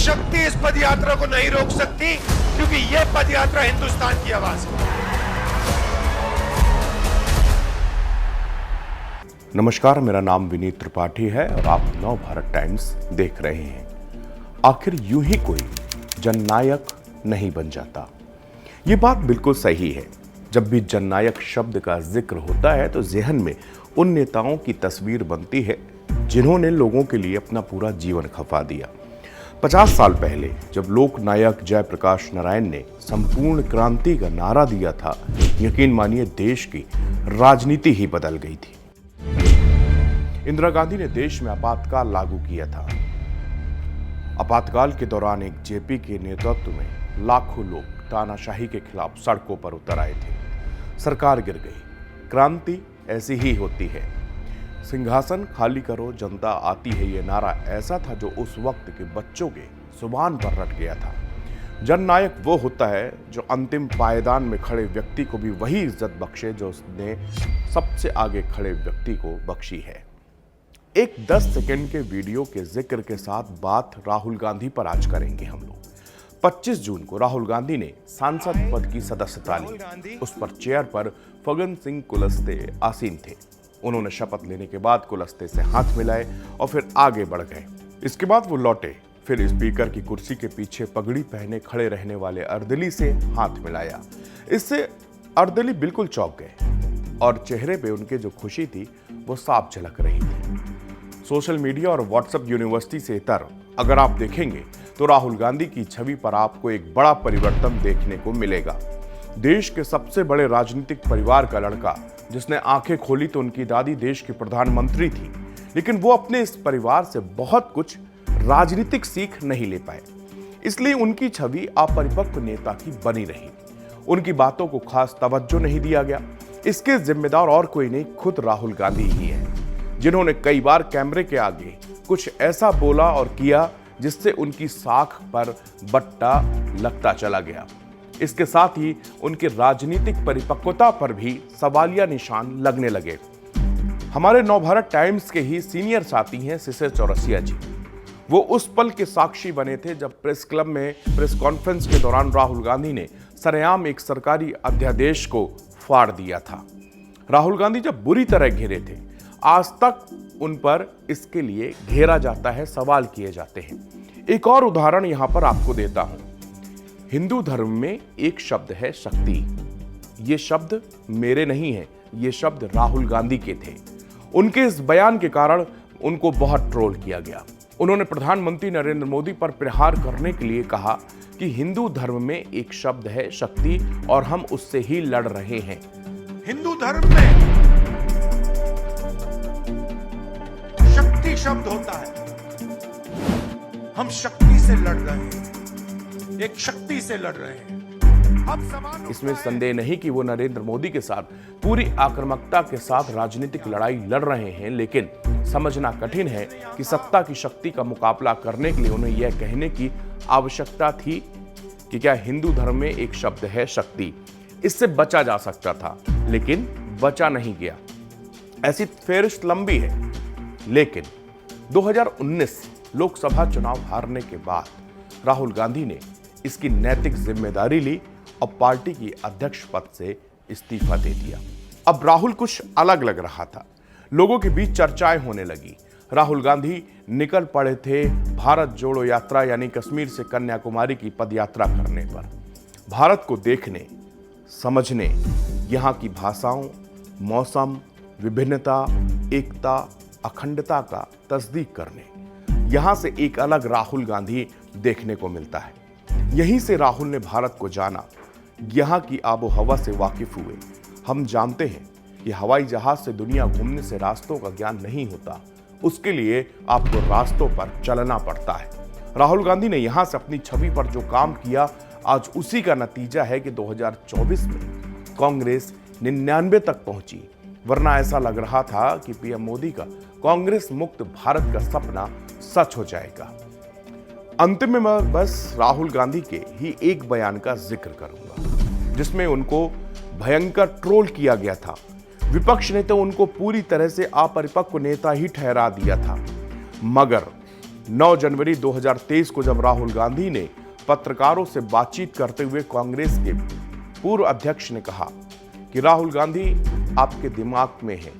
शक्ति इस पदयात्रा को नहीं रोक सकती, क्योंकि यह पदयात्रा हिंदुस्तान की आवाज है। नमस्कार, मेरा नाम विनीत त्रिपाठी है और आप नवभारत टाइम्स देख रहे हैं। आखिर यूं ही कोई जननायक नहीं बन जाता। ये बात बिल्कुल सही है। जब भी जननायक शब्द का जिक्र होता है तो ज़हन में उन नेताओं की तस्वीर बनती है जिन्होंने लोगों के लिए अपना पूरा जीवन खपा दिया। 50 साल पहले जब लोकनायक जयप्रकाश नारायण ने संपूर्ण क्रांति का नारा दिया था, यकीन मानिए देश की राजनीति ही बदल गई थी। इंदिरा गांधी ने देश में आपातकाल लागू किया था। आपातकाल के दौरान एक जेपी के नेतृत्व में लाखों लोग तानाशाही के खिलाफ सड़कों पर उतर आए थे। सरकार गिर गई। क्रांति ऐसी ही होती है। सिंहासन खाली करो, जनता आती है, ये नारा ऐसा था जो उस वक्त के बच्चों के जुबान पर रट गया था। जननायक वो होता है जो अंतिम पायदान में खड़े व्यक्ति को भी वही इज्जत बख्शे जो उसने सबसे आगे खड़े व्यक्ति को बख्शी है। एक 10 सेकंड के वीडियो के जिक्र के साथ बात राहुल गांधी पर आज करेंगे हम लोग। 25 जून को राहुल गांधी ने सांसद पद की सदस्यता ली। उस पर चेयर पर फग्गन सिंह कुलस्ते आसीन थे। उन्होंने शपथ लेने के बाद कुलस्ते से हाथ मिलाए और फिर आगे बढ़ गए। इसके बाद वो लौटे। फिर स्पीकर की कुर्सी के पीछे पगड़ी पहने खड़े रहने वाले अर्दली से हाथ मिलाया। इससे अर्दली बिल्कुल चौंक गए और चेहरे पे उनके जो खुशी थी वो साफ झलक रही थी। सोशल मीडिया और व्हाट्सएप यूनिवर्सिटी से इतर अगर आप देखेंगे तो राहुल गांधी की छवि पर आपको एक बड़ा परिवर्तन देखने को मिलेगा। देश के सबसे बड़े राजनीतिक परिवार का लड़का जिसने आंखें खोली तो उनकी दादी देश की प्रधानमंत्री थी, लेकिन वो अपने इस परिवार से बहुत कुछ राजनीतिक सीख नहीं ले पाए। इसलिए उनकी छवि अपरिपक्व नेता की बनी रही। उनकी बातों को खास तवज्जो नहीं दिया गया। इसके जिम्मेदार और कोई नहीं, खुद राहुल गांधी ही है, जिन्होंने कई बार कैमरे के आगे कुछ ऐसा बोला और किया जिससे उनकी साख पर बट्टा लगता चला गया। इसके साथ ही उनकी राजनीतिक परिपक्वता पर भी सवालिया निशान लगने लगे। हमारे नवभारत टाइम्स के ही सीनियर साथी हैं शिशिर चौरसिया जी। वो उस पल के साक्षी बने थे जब प्रेस क्लब में प्रेस कॉन्फ्रेंस के दौरान राहुल गांधी ने सरेआम एक सरकारी अध्यादेश को फाड़ दिया था। राहुल गांधी जब बुरी तरह घिरे थे, आज तक उन पर इसके लिए घेरा जाता है, सवाल किए जाते हैं। एक और उदाहरण यहां पर आपको देता हूं। हिंदू धर्म में एक शब्द है शक्ति। ये शब्द मेरे नहीं है, ये शब्द राहुल गांधी के थे। उनके इस बयान के कारण उनको बहुत ट्रोल किया गया। उन्होंने प्रधानमंत्री नरेंद्र मोदी पर प्रहार करने के लिए कहा कि हिंदू धर्म में एक शब्द है शक्ति और हम उससे ही लड़ रहे हैं। हिंदू धर्म में शक्ति शब्द होता है। हम शक्ति से लड़ रहे हैं, एक शक्ति से लड़ रहे हैं। अब सवाल इसमें संदेह नहीं कि वो नरेंद्र मोदी के साथ पूरी आक्रामकता के साथ राजनीतिक लड़ाई लड़ रहे हैं, लेकिन समझना कठिन है कि सत्ता की शक्ति का मुकाबला करने के लिए उन्हें यह कहने की आवश्यकता थी कि क्या हिंदू धर्म में एक शब्द है शक्ति। इससे बचा जा सकता था, लेकिन बचा नहीं गया। ऐसी फेरिस्त लंबी है, लेकिन 2019 लोकसभा चुनाव हारने के बाद राहुल गांधी ने इसकी नैतिक जिम्मेदारी ली और पार्टी की अध्यक्ष पद से इस्तीफा दे दिया। अब राहुल कुछ अलग लग रहा था। लोगों के बीच चर्चाएं होने लगी। राहुल गांधी निकल पड़े थे भारत जोड़ो यात्रा यानी कश्मीर से कन्याकुमारी की पदयात्रा करने पर। भारत को देखने, समझने, यहाँ की भाषाओं, मौसम, विभिन्नता, एकता, अखंडता का तस्दीक करने। यहाँ से एक अलग राहुल गांधी देखने को मिलता है। यहीं से राहुल ने भारत को जाना, यहाँ की आबो हवा से वाकिफ हुए। हम जानते हैं कि हवाई जहाज से दुनिया घूमने से रास्तों का ज्ञान नहीं होता, उसके लिए आपको रास्तों पर चलना पड़ता है। राहुल गांधी ने यहाँ से अपनी छवि पर जो काम किया, आज उसी का नतीजा है कि 2024 में कांग्रेस 99 तक पहुंची। वरना ऐसा लग रहा था कि पीएम मोदी का कांग्रेस मुक्त भारत का सपना सच हो जाएगा। अंतिम में मैं बस राहुल गांधी के ही एक बयान का जिक्र करूंगा जिसमें उनको भयंकर ट्रोल किया गया था। विपक्ष ने तो उनको पूरी तरह से अपरिपक्व नेता ही ठहरा दिया था, मगर 9 जनवरी 2023 को जब राहुल गांधी ने पत्रकारों से बातचीत करते हुए कांग्रेस के पूर्व अध्यक्ष ने कहा कि राहुल गांधी आपके दिमाग में है,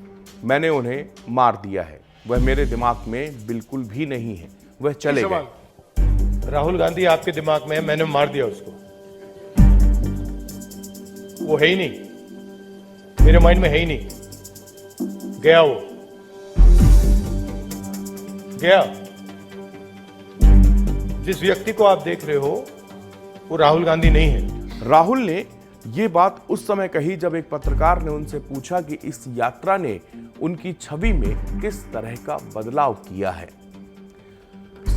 मैंने उन्हें मार दिया है, वह मेरे दिमाग में बिल्कुल भी नहीं है, वह चले गए। राहुल गांधी आपके दिमाग में है, मैंने मार दिया उसको, वो है ही नहीं, मेरे माइंड में है ही नहीं, गया वो, गया। जिस व्यक्ति को आप देख रहे हो वो राहुल गांधी नहीं है। राहुल ने ये बात उस समय कही जब एक पत्रकार ने उनसे पूछा कि इस यात्रा ने उनकी छवि में किस तरह का बदलाव किया है।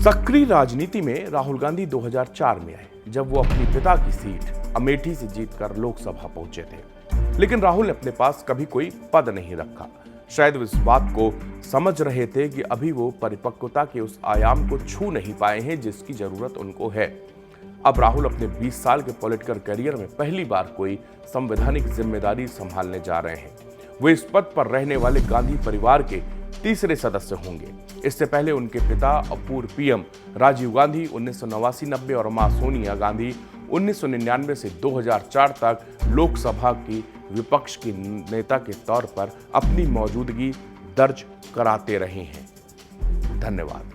सक्रिय राजनीति में राहुल गांधी 2004 में आए, जब वो अपनी पिता की सीट अमेठी से जीतकर लोकसभा पहुंचे थे। लेकिन राहुल ने अपने पास कभी कोई पद नहीं रखा। शायद वो इस बात को समझ रहे थे कि अभी वो परिपक्वता के उस आयाम को छू नहीं पाए हैं जिसकी जरूरत उनको है। अब राहुल अपने 20 साल के पॉलिटिकल करियर में पहली बार कोई संवैधानिक जिम्मेदारी संभालने जा रहे हैं। वो इस पद पर रहने वाले गांधी परिवार के तीसरे सदस्य होंगे। इससे पहले उनके पिता और पूर्व पीएम राजीव गांधी 1989-90 और मां सोनिया गांधी 1999 से 2004 तक लोकसभा की विपक्ष की नेता के तौर पर अपनी मौजूदगी दर्ज कराते रहे हैं। धन्यवाद।